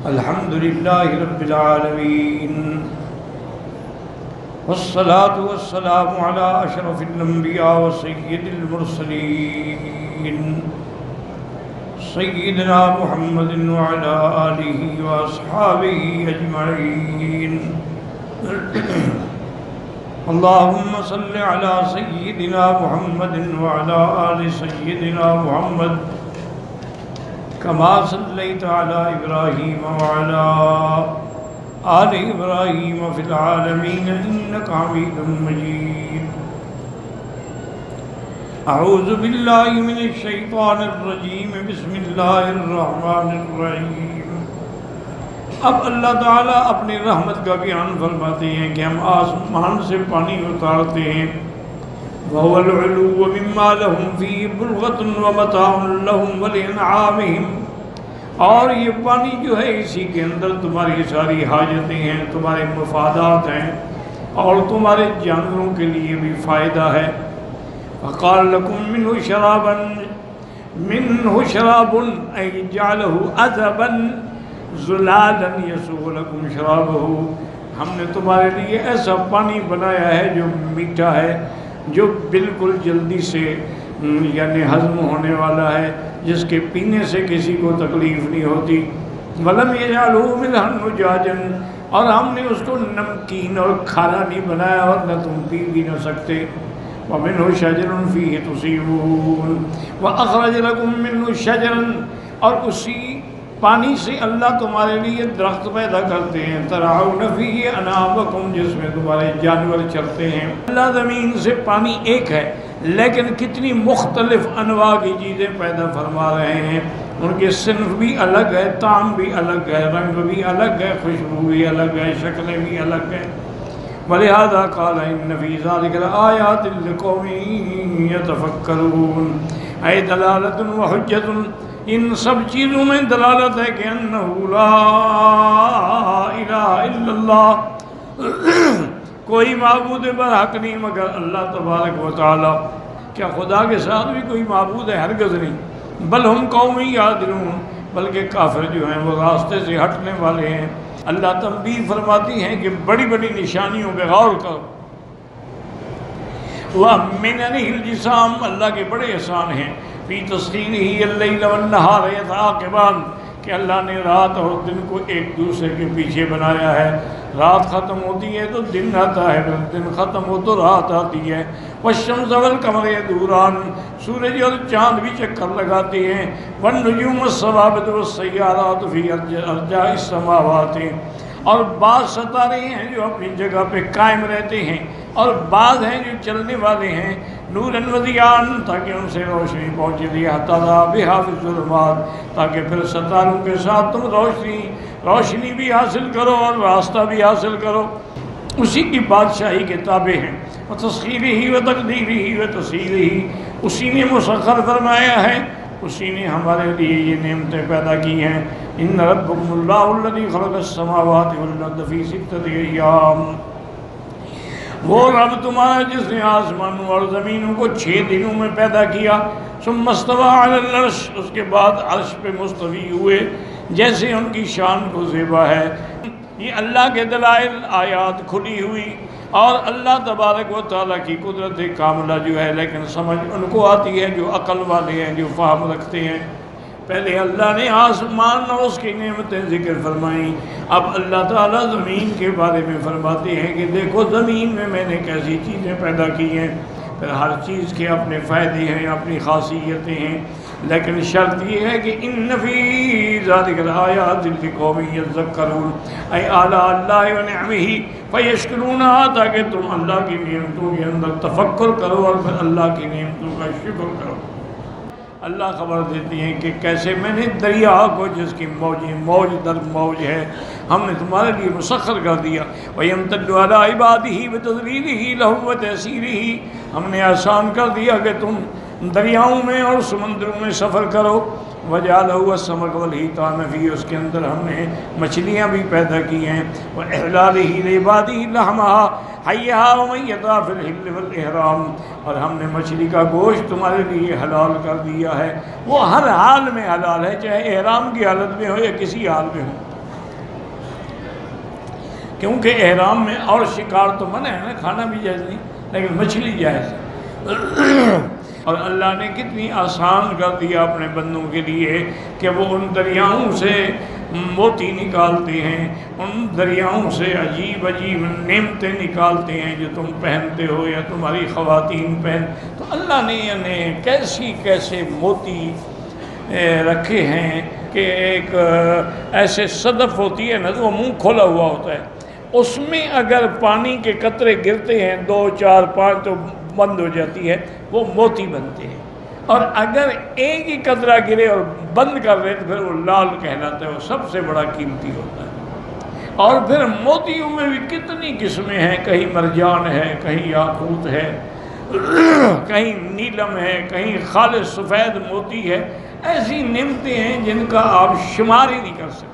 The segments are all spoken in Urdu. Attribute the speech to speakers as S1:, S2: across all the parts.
S1: الحمد لله رب العالمين والصلاة والسلام على أشرف الأنبياء وسيد المرسلين سيدنا محمد وعلى آله وأصحابه أجمعين اللهم صل على سيدنا محمد وعلى آل سيدنا محمد كما صليت على إبراهيم وعلى آل إبراهيم في العالمين إنك حميد مجيد أعوذ بالله من الشيطان الرجيم بسم الله الرحمن الرحيم اب اللہ تعالیٰ اپنی رحمت کا بیان فرماتے ہیں کہ ہم آسمان سے پانی اتارتے ہیں وَهُوَ الْعُلُوُّ مِمَّا لَهُمْ فِيهِ بُلْغَةٌ وَمَتَاعٌ لَهُمْ وَلِأَنْعَامِهِمْ اور یہ پانی جو ہے اسی کے اندر تمہاری ساری حاجتیں ہیں، تمہارے مفادات ہیں اور تمہارے جانوروں کے لیے بھی فائدہ ہے۔ فَقَالَ لَكُم مِّنْهُ شَرَابٌ أَيْ جَعَلَهُ عَذَبًا زُلَالًا يَسُوغُ لَكُمْ شَرَابَهُ ہم نے تمہارے لیے ایسا پانی بنایا ہے جو میٹھا ہے، جو بالکل جلدی سے یعنی ہضم ہونے والا ہے، جس کے پینے سے کسی کو تکلیف نہیں ہوتی۔ وَلَمْ يَجْعَلْهُ مِلْحًا أُجَاجًا اور ہم نے اس کو نمکین اور کھارا نہیں بنایا اور نہ تم پی بھی نہ سکتے۔ وَمِنْهُ شَجَرٌ فِيهِ تُصِيمُونَ وَأَخْرَجَ لَكُم مِّنْهُ شَجَرًا اور اسی پانی سے اللہ تمہارے لیے درخت پیدا کرتے ہیں تَرْعَوْنَ فِيهِ أَنَامَكُمْ جس میں تمہارے جانور چرتے ہیں۔ اللہ زمین سے پانی ایک ہے لیکن کتنی مختلف انواع کی چیزیں پیدا فرما رہے ہیں، ان کے صنف بھی الگ ہے، طعم بھی الگ ہے، رنگ بھی الگ ہے، خوشبو بھی الگ ہے، شکلیں بھی الگ ہیں۔ وَلِهَذَا قَالَ إِنَّ فِي ذَلِكَ لَآيَاتٍ لِقَوْمٍ يَتَفَكَّرُونَ اے دلالت و حجت، ان سب چیزوں میں دلالت ہے کہ انہ لا الہ الا اللہ کوئی معبود برحق نہیں مگر اللہ تبارک و تعالی۔ کیا خدا کے ساتھ بھی کوئی معبود ہے؟ ہرگز نہیں۔ بل ہم قوم یعدلون بلکہ کافر جو ہیں وہ راستے سے ہٹنے والے ہیں۔ اللہ تنبیہ فرماتی ہیں کہ بڑی بڑی نشانیوں پہ غور کرو۔ وَمِنَنِهِ الْجِسَامِ اللہ کے بڑے احسان ہیں فی تسخیرہ اللیل والنہار یتعاقبان کہ اللہ نے رات اور دن کو ایک دوسرے کے پیچھے بنایا ہے۔ رات ختم ہوتی ہے تو دن آتا ہے، پھر دن ختم ہو تو رات آتی ہے۔ والشمس والقمر یدوران سورج اور چاند بھی چکر لگاتے ہیں۔ والنجوم والثوابت والسیارات فی ارجاء السماوات اور بعض ستارے ہیں جو اپنی جگہ پہ قائم رہتے ہیں اور بعض ہیں جو چلنے والے ہیں۔ نوراً وضیاءً تاکہ ان سے روشنی پہنچے لیہتدیٰ بہا فی الظلمات تاکہ پھر ستاروں کے ساتھ تم روشنی بھی حاصل کرو اور راستہ بھی حاصل کرو۔ اسی کی بادشاہی کے تابع ہیں۔ وتسخیرہ وتقدیرہ وتسییرہ اسی نے مسخر فرمایا ہے، اسی نے ہمارے لیے یہ نعمتیں پیدا کی ہیں۔ ان ربکم اللہ الذی خلق السماوات والارض فی ستۃ ایام وہ رب تمہارا جس نے آسمانوں اور زمینوں کو 6 دنوں میں پیدا کیا۔ ثم استوى علی العرش اس کے بعد عرش پہ مستوی ہوئے جیسے ان کی شان کو زیبا ہے۔ یہ اللہ کے دلائل آیات کھلی ہوئی اور اللہ تبارک و تعالیٰ کی قدرت کاملہ جو ہے، لیکن سمجھ ان کو آتی ہے جو عقل والے ہیں، جو فہم رکھتے ہیں۔ پہلے اللہ نے آسمان اور اس کی نعمتیں ذکر فرمائیں، اب اللہ تعالیٰ زمین کے بارے میں فرماتے ہیں کہ دیکھو زمین میں میں نے کیسی چیزیں پیدا کی ہیں۔ پھر ہر چیز کے اپنے فائدے ہیں، اپنی خاصیتیں ہیں، لیکن شرط یہ ہے کہ ان فی ذالک لآیات لقوم یذکرون اے اعلیٰ اللہ و نعمہ فیشکرونہا تاکہ تم اللہ کی نعمتوں کے اندر تفکر کرو اور پھر اللہ کی نعمتوں کا شکر کرو۔ اللہ خبر دیتی ہیں کہ کیسے میں نے دریا کو جس کی موج در موج ہے ہم نے تمہارے لیے مسخر کر دیا۔ وَيَمْتَدُّ عَلَىٰ عِبَادِهِ بِتَدْبِيرِهِ لَهُ وَتَيْسِيرِهِ ہم نے آسان کر دیا کہ تم دریاؤں میں اور سمندروں میں سفر کرو۔ وَجَعَلَهُ السَّمَكَ وَالْحِيتَانَ فِيهِ اس کے اندر ہم نے مچھلیاں بھی پیدا کی ہیں۔ وَإِحْلَالِهِ لِعِبَادِهِ لَحْمَهَا حَيَّهَا وَمَيَّتَهَا فِي الْحِلِّ وَالْإِحْرَامِ اور ہم نے مچھلی کا گوشت تمہارے لیے حلال کر دیا ہے، وہ ہر حال میں حلال ہے، چاہے احرام کی حالت میں ہو یا کسی حال میں ہو۔ کیونکہ احرام میں اور شکار تو منع ہے نا، کھانا بھی جائز نہیں، لیکن مچھلی جائز ہے۔ اور اللہ نے کتنی آسان کر دیا اپنے بندوں کے لیے کہ وہ ان دریاؤں سے موتی نکالتے ہیں، ان دریاؤں سے عجیب عجیب نعمتیں نکالتے ہیں جو تم پہنتے ہو یا تمہاری خواتین پہن۔ تو اللہ نے انہیں کیسے موتی رکھے ہیں کہ ایک ایسے صدف ہوتی ہے نا، تو وہ منہ کھولا ہوا ہوتا ہے، اس میں اگر پانی کے قطرے گرتے ہیں 2 4 5 تو بند ہو جاتی ہے، وہ موتی بنتے ہیں، اور اگر ایک ہی قطرہ گرے اور بند کر رہے تو پھر وہ لال کہلاتا ہے، وہ سب سے بڑا قیمتی ہوتا ہے۔ اور پھر موتیوں میں بھی کتنی قسمیں ہیں، کہیں مرجان ہے، کہیں یاقوت ہے، کہیں نیلم ہے، کہیں خالص سفید موتی ہے، ایسی نعمتیں ہیں جن کا آپ شمار ہی نہیں کر سکتے۔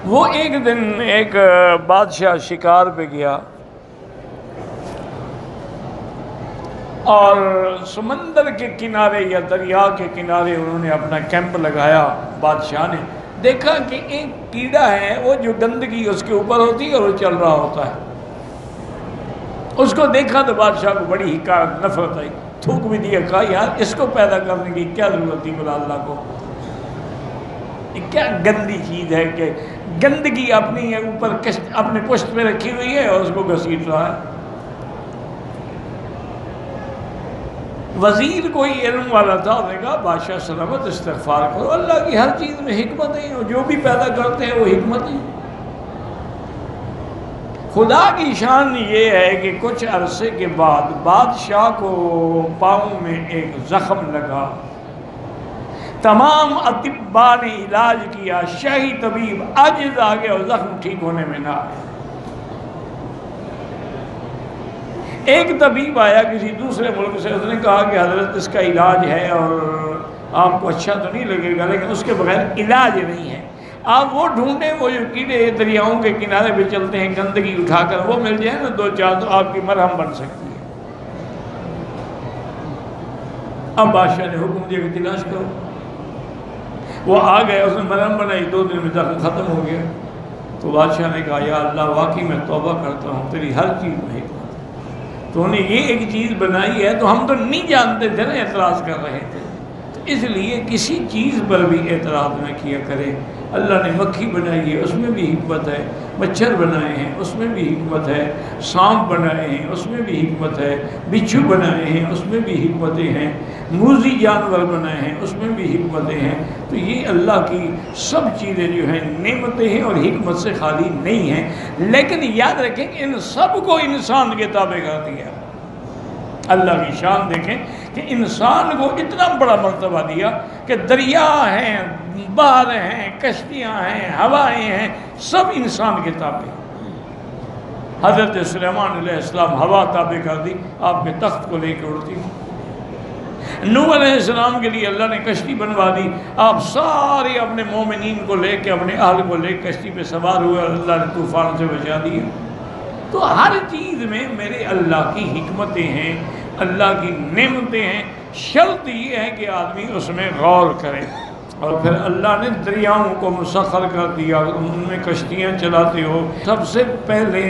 S1: وہ ایک دن ایک بادشاہ شکار پہ گیا اور سمندر کے کنارے یا دریا کے کنارے انہوں نے اپنا کیمپ لگایا۔ بادشاہ نے دیکھا کہ ایک کیڑا ہے، وہ جو گندگی اس کے اوپر ہوتی ہے اور وہ چل رہا ہوتا ہے۔ اس کو دیکھا تو بادشاہ کو بڑی حکایت نفرت آئی، تھوک بھی دیا، کہا یار اس کو پیدا کرنے کی کیا ضرورت تھی بلا اللہ کو، یہ کیا گندی چیز ہے کہ گندگی اپنی اوپر اپنے پشت پہ رکھی ہوئی ہے اور اس کو گھسیٹ رہا ہے۔ وزیر کوئی علم والا تھا، انہوں نے کہا بادشاہ سلامت استغفار کرو، اللہ کی ہر چیز میں حکمت ہے، اور جو بھی پیدا کرتے ہیں وہ حکمت ہے۔ خدا کی شان یہ ہے کہ کچھ عرصے کے بعد بادشاہ کو پاؤں میں ایک زخم لگا، تمام اطباء نے علاج کیا، شاہی طبیب عاجز آ گیا اور زخم ٹھیک ہونے میں نہ آیا۔ ایک طبیب آیا کسی دوسرے ملک سے، اس نے کہا کہ حضرت اس کا علاج ہے اور آپ کو اچھا تو نہیں لگے گا لیکن اس کے بغیر علاج نہیں ہے، آپ وہ ڈھونڈیں وہ جو کیڑے دریاؤں کے کنارے پہ چلتے ہیں گندگی اٹھا کر، وہ مل جائے نا 2 4 تو آپ کی مرہم بن سکتی ہے۔ اب بادشاہ نے حکم دیا کہ تلاش کرو، وہ آ گئے، اس نے مرہم بنائی، 2 دن میں زخم ختم ہو گیا۔ تو بادشاہ نے کہا یا اللہ واقعی میں توبہ کرتا ہوں، تیری ہر چیز میں حکمت ہے، تو انہیں یہ ایک چیز بنائی ہے تو ہم تو نہیں جانتے تھے نا، اعتراض کر رہے تھے، تو اس لیے کسی چیز پر بھی اعتراض نہ کیا کرے۔ اللہ نے مکھی بنائی ہے، اس میں بھی حکمت ہے، مچھر بنائے ہیں اس میں بھی حکمت ہے، سانپ بنائے ہیں اس میں بھی حکمت ہے، بچھو بنائے ہیں اس میں بھی حکمتیں ہیں، موذی جانور بنائے ہیں اس میں بھی حکمتیں ہیں۔ تو یہ اللہ کی سب چیزیں جو ہیں نعمتیں ہیں اور حکمت سے خالی نہیں ہیں، لیکن یاد رکھیں کہ ان سب کو انسان کے تابع کر دیا۔ اللہ کی شان دیکھیں کہ انسان کو اتنا بڑا مرتبہ دیا کہ دریا ہیں، بحر ہیں، کشتیاں ہیں، ہوائیں ہیں، سب انسان کے تابع۔ حضرت سلیمان علیہ السلام ہوا تابع کر دی، آپ کے تخت کو لے کے اڑتی۔ نوح علیہ السلام کے لیے اللہ نے کشتی بنوا دی، آپ سارے اپنے مومنین کو لے کے، اپنے اہل کو لے کشتی پہ سوار ہوئے اور اللہ نے طوفان سے بچا دیا۔ تو ہر چیز میں میرے اللہ کی حکمتیں ہیں، اللہ کی نعمتیں ہیں، شرط یہ ہے کہ آدمی اس میں غور کرے۔ اور پھر اللہ نے دریاؤں کو مسخر کر دیا، ان میں کشتیاں چلاتے ہو۔ سب سے پہلے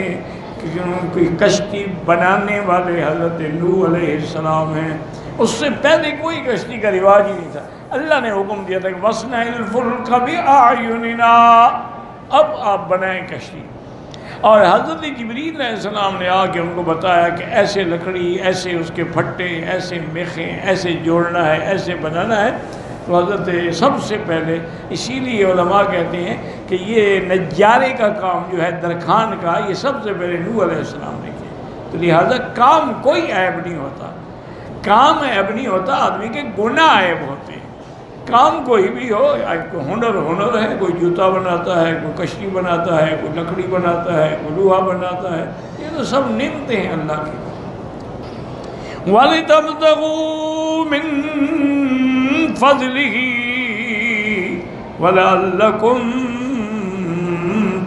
S1: کوئی کشتی بنانے والے حضرت نوح علیہ السلام ہیں، اس سے پہلے کوئی کشتی کا رواج ہی نہیں تھا۔ اللہ نے حکم دیا تھا کہ وَاصْنَعِ الْفُلْكَ بِأَعْيُنِنَا، اب آپ بنائیں کشتی۔ اور حضرت جبریل علیہ السلام نے آ کے ان کو بتایا کہ ایسے لکڑی، ایسے اس کے پھٹے، ایسے میخیں، ایسے جوڑنا ہے، ایسے بنانا ہے۔ تو حضرت سب سے پہلے، اسی لیے علماء کہتے ہیں کہ یہ نجارے کا کام جو ہے درخان کا، یہ سب سے پہلے نوح علیہ السلام نے کیا۔ تو لہٰذا کام کوئی عیب نہیں ہوتا، کام عیب نہیں ہوتا، آدمی کے گناہ عیب ہوتے ہیں۔ کام کوئی بھی ہو، ہنر ہے، کوئی جوتا بناتا ہے، کوئی کشتی بناتا ہے، کوئی لکڑی بناتا ہے، کوئی لوہا بناتا ہے، یہ تو سب نعمتیں ہیں اللہ کی۔ وَلِتَبْتَغُوا مِن فَضْلِهِ وَلَعَلَّكُمْ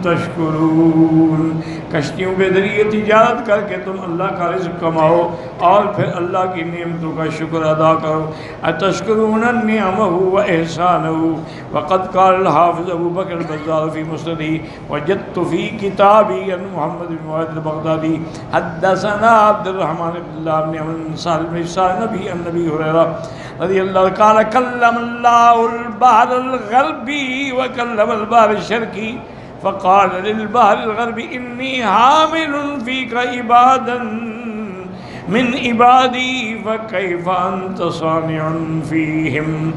S1: تشکرون، کشتیوں کے ذریعے تجارت کر کے تم اللہ کا رزق کماؤ اور پھر اللہ کی نعمتوں کا شکر ادا کرو۔ اتشکرون نعمہ و احسانہ، وقد قال الحافظ ابو بکر البزار فی مسندہ وجدت فی کتابی ان محمد بن واحد البغدادی حدثنا عبد الرحمن بن اللہ بن عمرو بن سالم بن نبی النبی ہریرہ رضی اللہ عنہ قال کلم اللہ البحر الغربی وکلم البحر الشرقی فقال للبحر الغربی انی حامل فیک عبادا من عبادی فکیف انت صانع فیہم۔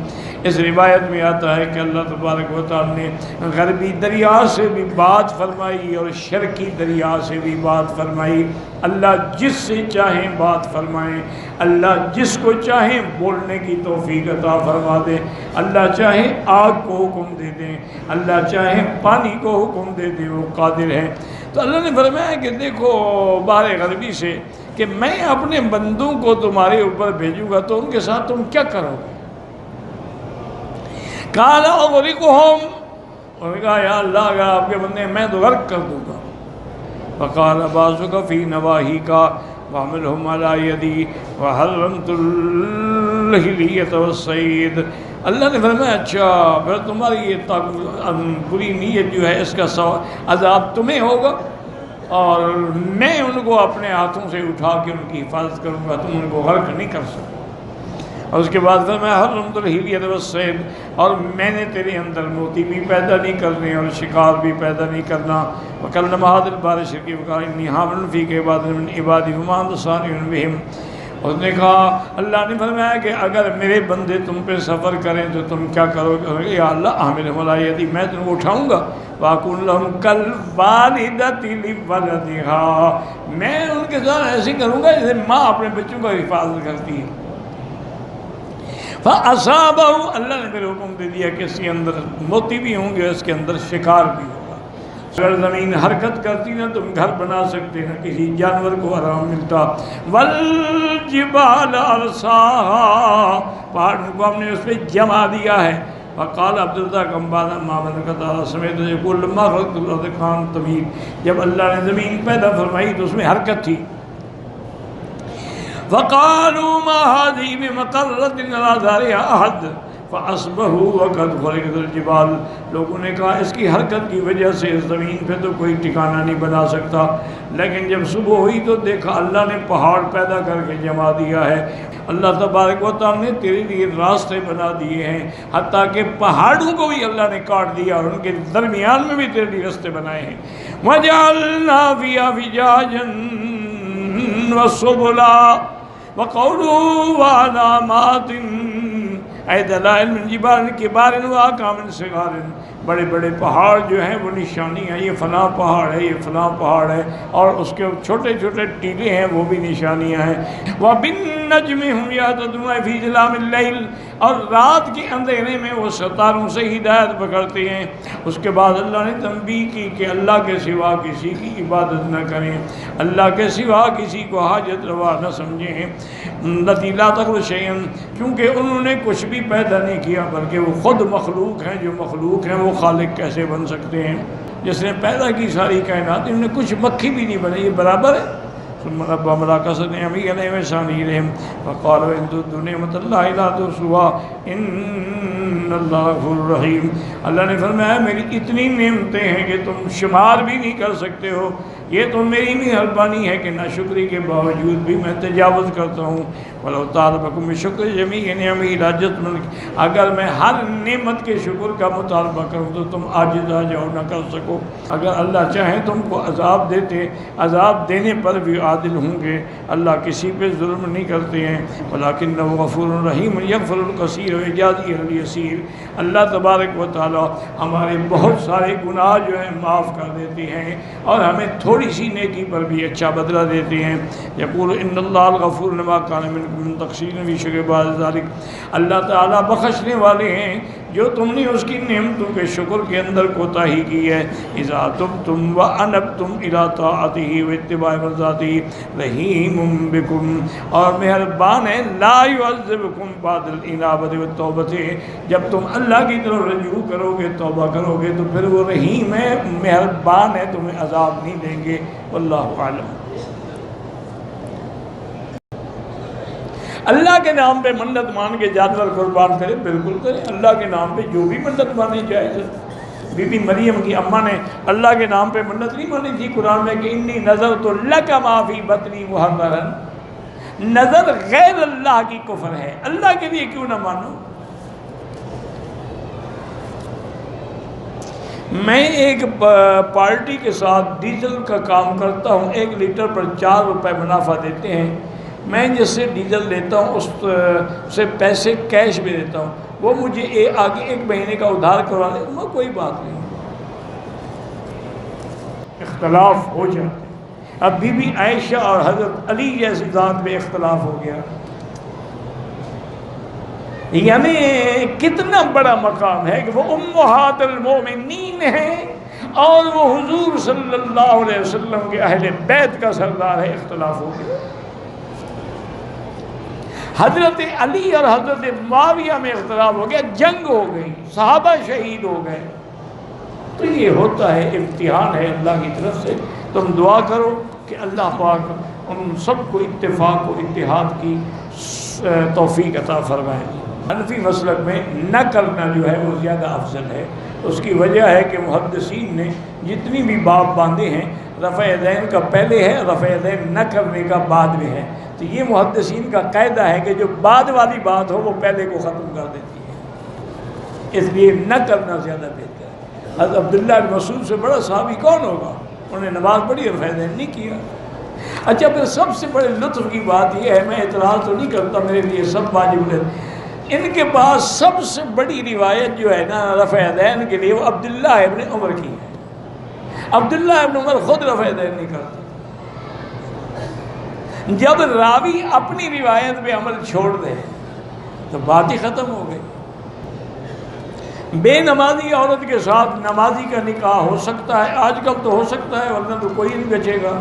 S1: اس روایت میں آتا ہے کہ اللہ تبارک و تعالی نے غربی دریا سے بھی بات فرمائی اور شرقی دریا سے بھی بات فرمائی۔ اللہ جس سے چاہیں بات فرمائیں، اللہ جس کو چاہیں بولنے کی توفیق عطا فرما دے، اللہ چاہیں آگ کو حکم دے دیں، اللہ چاہیں پانی کو حکم دے دیں، وہ قادر ہے۔ تو اللہ نے فرمایا کہ دیکھو بحر غربی سے کہ میں اپنے بندوں کو تمہارے اوپر بھیجوں گا تو ان کے ساتھ تم کیا کرو گے؟ قال اغرقهم، انہوں نے کہا یا اللہ اگر آپ کے بندے ہیں میں تو غرق کر دوں گا۔ فقال بعضک فی نواہیک واحملهم علی یدی وحرمت الحلیۃ والصید۔ اللہ نے فرمایا اچھا پھر تمہاری یہ بری نیت جو ہے اس کا عذاب تمہیں ہوگا اور میں ان کو اپنے ہاتھوں سے اٹھا کے ان کی حفاظت کروں گا، تم ان کو غرق نہیں کر سکتے۔ اور اس کے بعد فرمایا حرمت الحلیۃ والصید، اور میں نے تیرے اندر موتی بھی پیدا نہیں کرنے اور شکار بھی پیدا نہیں کرنا۔ وکلم هذا البحر الشرقی وقال انی حامل فیک عبادا من عبادی فما انت صانع بہم۔ اس نے کہا اللہ نے فرمایا کہ اگر میرے بندے تم پہ سفر کریں تو تم کیا کرو گے؟ یا اللہ حاملہم علی یدی، میں تم کو اٹھاؤں گا، وَأَكُونُ لَهُمْ كَالْوَالِدَةِ لِوَلَدِهَا، میں ان کے ساتھ ایسے کروں گا جیسے ماں اپنے بچوں کا حفاظت کرتی ہے۔ فَأَصَابَهُ، اللہ نے پھر حکم دے دیا کہ اس کے اندر موتی بھی ہوں گے، اس کے اندر شکار بھی ہوگا۔ اگر زمین حرکت کرتی نہ تم گھر بنا سکتے نہ کسی جانور کو آرام ملتا۔ وَالْجِبَالَ أَرْسَاهَا، پہاڑوں کو ہم نے اس پہ جما دیا ہے۔ وقال عبدالرزاق امبانا معمر قطادہ سمیت یقول لما خلقت الارض كانت تمید، جب اللہ نے زمین پیدا فرمائی تو اس میں حرکت تھی۔ وقالوا ما هذه بمقرة على ظهرها أحد فأصبحوا وقد خلقت الجبال، لوگوں نے کہا اس کی حرکت کی وجہ سے اس زمین پہ تو کوئی ٹھکانہ نہیں بنا سکتا، لیکن جب صبح ہوئی تو دیکھا اللہ نے پہاڑ پیدا کر کے جما دیا ہے۔ اللہ تبارک و تعالی نے تیرے لیے راستے بنا دیے ہیں، حتیٰ کہ پہاڑوں کو بھی اللہ نے کاٹ دیا اور ان کے درمیان میں بھی تیرے لیے راستے بنائے ہیں۔ وَجَعَلْنَا فِيهَا فِجَاجًا وَسُبُلًا وَقَوْلُوا وَعَلَامَاتٍ اے دلائل من جبال کبار وآکام صغار، بڑے بڑے پہاڑ جو ہیں وہ نشانی ہیں، یہ فلاں پہاڑ ہے، یہ فلاں پہاڑ ہے، اور اس کے چھوٹے چھوٹے ٹیلے ہیں وہ بھی نشانیاں ہیں۔ وَبِالنَّجْمِ هُمْ يَهْتَدُونَ فِي ظِلَامِ اللَّيْلِ، اور رات کے اندھیرے میں وہ ستاروں سے ہدایت پکڑتے ہیں۔ اس کے بعد اللہ نے تنبیہ کی کہ اللہ کے سوا کسی کی عبادت نہ کریں، اللہ کے سوا کسی کو حاجت روا نہ سمجھیں۔ الَّتِي لَا تَخْلُقُ شَيْئًا، کیونکہ انہوں نے کچھ بھی پیدا نہیں کیا بلکہ وہ خود مخلوق ہیں، جو مخلوق ہیں وہ خالق کیسے بن سکتے ہیں؟ جس نے پیدا کی ساری کائنات، انہوں نے کچھ مکھی بھی نہیں بنائی، یہ برابر ہے۔ ثم ربّ ملاقص نعمی علیہ وسانی علیہم وقال وَإِن تُعُدُّوا نِعْمَةَ اللَّهِ لَا تُحْصُوهَا إِنَّ اللَّهَ غَفُورٌ رَحِيمٌ۔ اللہ نے فرمایا میری اتنی نعمتیں ہیں کہ تم شمار بھی نہیں کر سکتے ہو، یہ تو میری مہربانی ہے کہ ناشکری کے باوجود بھی میں تجاوز کرتا ہوں۔ وَلَوْ طَالَبَكُم بِشُكْرِ جَمِيعِ نِعَمِهِ لَعَجَزْتُمْ، اگر میں ہر نعمت کے شکر کا مطالبہ کروں تو تم عاجز آ جاؤ، نہ کر سکو۔ اگر اللہ چاہے تم کو عذاب دیتے، عذاب دینے پر بھی عادل ہوں گے، اللہ کسی پہ ظلم نہیں کرتے ہیں۔ وَلَكِنَّهُ غَفُورٌ رَحِيمٌ يَغْفِرُ الْكَثِيرَ وَيَجْزِي الْيَسِيرَ، اللہ تبارک و تعالی ہمارے بہت سارے گناہ جو ہیں معاف کر دیتے ہیں اور ہمیں تھوڑی سی نیکی پر بھی اچھا بدلہ دیتے ہیں۔ یقول ان اللہ الغفور لما کان من تقصیر فی شیء بعد ذلک، اللہ تعالیٰ بخشنے والے ہیں جو تم نے اس کی نعمتوں کے شکر کے اندر کوتاہی کی ہے. اذا تبتم وانبتم الى طاعته واتباع مرضاته رحیم بکم، اور مہربان ہے. لا يعذبکم بعد الانابۃ والتوبۃ، جب تم اللہ کی طرف رجوع کرو گے، توبہ کرو گے تو پھر وہ رحیم ہے، مہربان ہے، تمہیں عذاب نہیں دیں گے. واللہ اعلم. اللہ کے نام پہ منت مان کے جانور قربان کرے، بالکل کرے. اللہ کے نام پہ جو بھی منت مانی جائز ہے. بی بی مریم کی اماں نے اللہ کے نام پہ منت نہیں مانی تھی قرآن میں کہ انی نذرت لک ما فی بطنی محررا. نظر غیر اللہ کی کفر ہے، اللہ کے لیے کیوں نہ مانو. میں ایک پارٹی کے ساتھ ڈیزل کا کام کرتا ہوں، 1 لیٹر پر 4 روپے منافع دیتے ہیں. میں جس سے ڈیزل لیتا ہوں اس سے پیسے کیش بھی دیتا ہوں، وہ مجھے آگے 1 مہینے کا ادھار کروا دے، وہ کوئی بات نہیں. اختلاف ہو جاتے ہیں. اب بی بی عائشہ اور حضرت علی جیسی ذات میں اختلاف ہو گیا. یعنی کتنا بڑا مقام ہے کہ وہ امہات المومنین ہیں اور وہ حضور صلی اللہ علیہ وسلم کے اہل بیت کا سردار ہے. اختلاف ہو گیا. حضرت علی اور حضرت معاویہ میں اختلاف ہو گیا، جنگ ہو گئی، صحابہ شہید ہو گئے. تو یہ ہوتا ہے، امتحان ہے اللہ کی طرف سے. تم دعا کرو کہ اللہ پاک ان سب کو اتفاق و اتحاد کی توفیق عطا فرمائے. حنفی مسلک میں نہ کرنا جو ہے وہ زیادہ افضل ہے. اس کی وجہ ہے کہ محدثین نے جتنی بھی باب باندھے ہیں، رفع یدین کا پہلے ہے، رفع یدین نہ کرنے کا بعد میں ہے. تو یہ محدثین کا قاعدہ ہے کہ جو بعد والی بات ہو وہ پہلے کو ختم کر دیتی ہے، اس لیے نہ کرنا زیادہ بہتر ہے. حضرت عبداللہ بن مسعود سے بڑا صحابی کون ہوگا؟ انہوں نے نماز پڑھی اور رفع یدین نہیں کیا. اچھا، پھر سب سے بڑے لطف کی بات یہ ہے، میں اعتراض تو نہیں کرتا، میرے لیے سب واجب ہے. ان کے پاس سب سے بڑی روایت جو ہے نا رفع یدین کے لیے، وہ عبداللہ ابن عمر کی ہے. عبداللہ ابن عمر خود رفع یدین نہیں کرتے. جب راوی اپنی روایت پہ عمل چھوڑ دے تو بات ہی ختم ہو گئی. بے نمازی عورت کے ساتھ نمازی کا نکاح ہو سکتا ہے، آج کل تو ہو سکتا ہے، ورنہ تو کوئی نہیں بچے گا،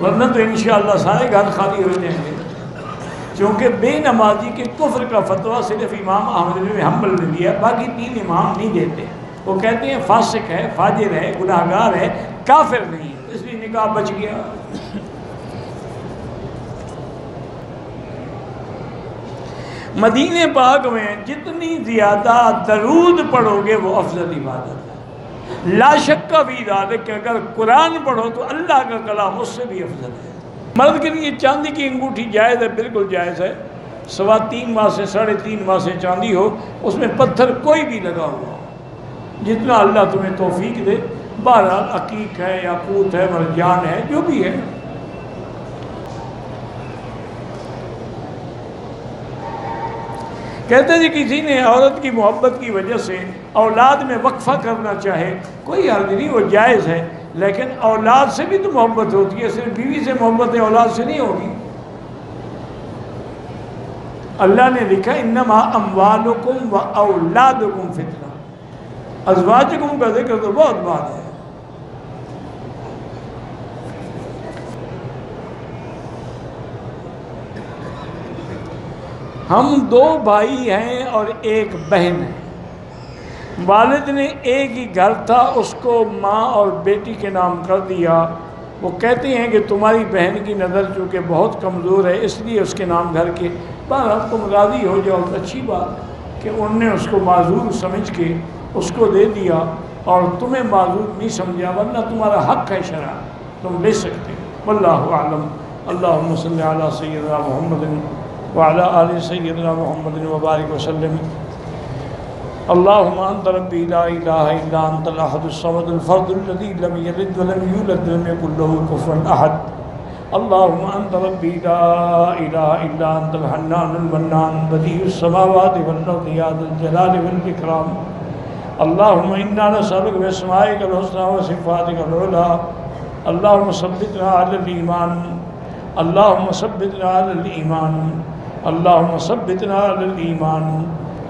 S1: ورنہ تو انشاءاللہ سارے گھر خالی ہو جائیں گے. چونکہ بے نمازی کے کفر کا فتویٰ صرف امام احمد بن حنبل نے دیا، باقی 3 امام نہیں دیتے. وہ کہتے ہیں فاسق ہے، فاجر ہے، گناہگار ہے، کافر نہیں ہے، اس لیے نکاح بچ گیا. مدینہ پاک میں جتنی زیادہ درود پڑھو گے وہ افضل عبادت ہے. لا شک کا بھی ذالک کہ اگر قرآن پڑھو تو اللہ کا کلام اس سے بھی افضل ہے. مرد کے لیے چاندی کی انگوٹھی جائز ہے، بالکل جائز ہے. 3.25 ماہ سے 3.5 ماہ سے چاندی ہو، اس میں پتھر کوئی بھی لگا ہوا ہو، جتنا اللہ تمہیں توفیق دے. بہرحال عقیق ہے، یاقوت ہے، مرجان ہے، جو بھی ہے. کہتے ہیں کسی نے عورت کی محبت کی وجہ سے اولاد میں وقفہ کرنا چاہے، کوئی حرج نہیں، وہ جائز ہے. لیکن اولاد سے بھی تو محبت ہوتی ہے، صرف بیوی سے محبت ہے، اولاد سے نہیں ہوگی. اللہ نے لکھا انما اموالکم و اولادکم فتنہ. ازواجکم کا ذکر تو بہت بات ہے. ہم 2 بھائی ہیں اور 1 بہن ہے. والد نے ایک ہی گھر تھا، اس کو ماں اور بیٹی کے نام کر دیا. وہ کہتے ہیں کہ تمہاری بہن کی نظر چونکہ بہت کمزور ہے اس لیے اس کے نام گھر کے. بہرحال تم راضی ہو جاؤ، اچھی بات کہ انہوں نے اس کو معذور سمجھ کے اس کو دے دیا اور تمہیں معذور نہیں سمجھا، ورنہ تمہارا حق ہے شرع، تم لے سکتے. واللہ اعلم. اللہم صلی علی سیدنا محمد وعلی آل سیدنا محمد وبارک وسلم. اللہم انت ربی لا الہ الا انت الاحد الصمد الفرد الذی لم یلد ولم یولد ولم یکن له کفوا احد. اللہم انت ربی لا الہ الا انت الحنان المنان بدیع السماوات والارض یا ذا الجلال والاکرام. اللہم انا نسألک باسمائک الحسنی وصفاتک العلی. اللہم ثبتنا علی الایمان. اللہم ثبتنا علی الایمان. اللہم ثبتنا علی الایمان.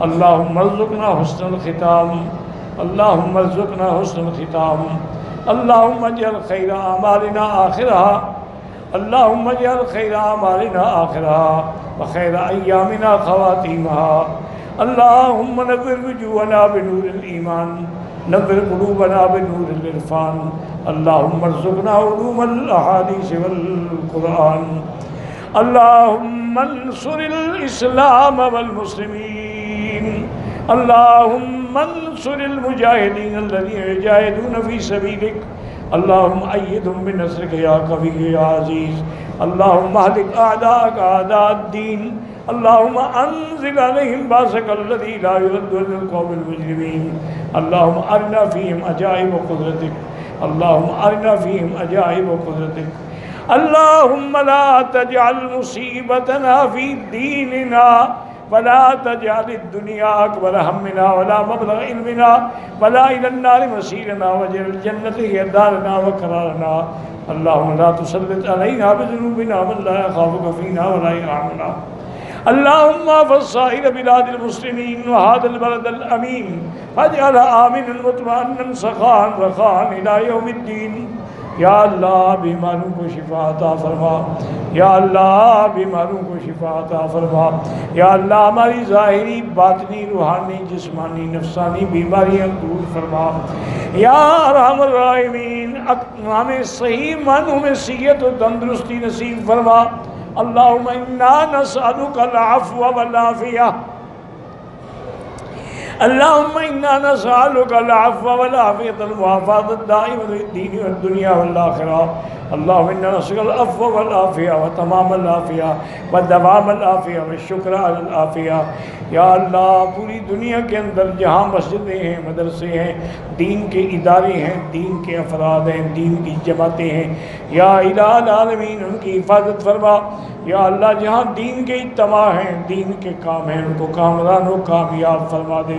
S1: اللهم ارزقنا حسن الختام، اللهم ارزقنا حسن الختام، اللهم اجعل خير اعمالنا آخرها، اللهم اجعل خير اعمالنا آخرها وخير ايامنا خواتيمها. اللهم نور وجوهنا بنور الإيمان، نور قلوبنا بنور العرفان. اللهم ارزقنا علوم الأحاديث والقرآن. اللهم انصر الإسلام والمسلمين. اللهم انصر المجاهدين الذين يجاهدون في سبيلك. اللهم أيدهم بنصرك يا قوي يا عزيز. اللهم اهلك أعداءك أعداء الدين. اللهم انزل عليهم باسك الذي لا يرد للقوم المجرمين. اللهم ارنا فيهم عجائب قدرتك، اللهم ارنا فيهم عجائب قدرتك. اللهم لا تجعل مصيبتنا في ديننا ولا تجعل الدنيا اكبر همنا ولا مبلغ علمنا ولا الى النار مسيرنا واجعل الجنة هي دارنا وقرارنا. اللهم لا تسلط علينا بذنوبنا من لا يخافك فينا ولا يرحمنا. اللهم احفظ سائر بلاد المسلمين وهذا البلد الامين واجعله آمنا مطمئنا سخاء رخاء الى یوم الدین. یا اللہ بیماروں کو شفا عطا فرما، یا اللہ بیماروں کو شفا عطا فرما. یا اللہ ہماری ظاہری باطنی روحانی جسمانی نفسانی بیماریاں دور فرما. یا ارحم الراحمین ہمیں صحیح معنوں میں صحت و تندرستی نصیب فرما. اللہم انا نسألک العفو والعافیہ، اللہم انا نسألک العفو والعافیۃ المعافاۃ الدائمۃ فی الدین والدنیا والآخرہ. اللہم انا نسألک العفو والعافیہ وتمام العافیہ ودوام العافیہ والشکر علی العافیہ. یا اللہ پوری دنیا کے اندر جہاں مسجدیں ہیں، مدرسے ہیں، دین کے ادارے ہیں، دین کے افراد ہیں، دین کی جماعتیں ہیں، یا الہ العالمین ان کی حفاظت فرما. یا اللہ جہاں دین کے اجتماع ہیں، دین کے کام ہیں، ان کو کامران و کامیاب فرما دے.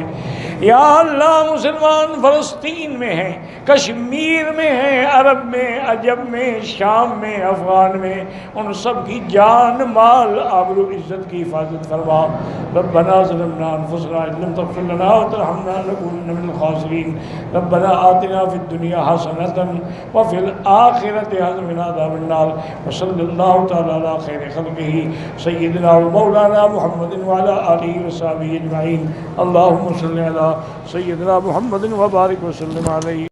S1: یا اللہ مسلمان فلسطین میں ہیں، کشمیر میں ہیں، عرب میں، عجم میں، شام میں، افغان میں، ان سب کی جان مال آبرو عزت کی حفاظت فرما. ربنا ظلمنا انفسنا ان لم تغفر لنا وترحمنا لنكونن من الخاسرین. ربنا آتنا فی الدنیا حسنۃ وفی الآخرۃ حسنۃ وقنا عذاب النار. وصلی اللہ تعالی علی خیر خلقہ سیدنا و مولانا محمد وعلی آلہ وصحبہ اجمعین. اللہم صلی علی سیدنا محمد وبارک وسلم علیہ.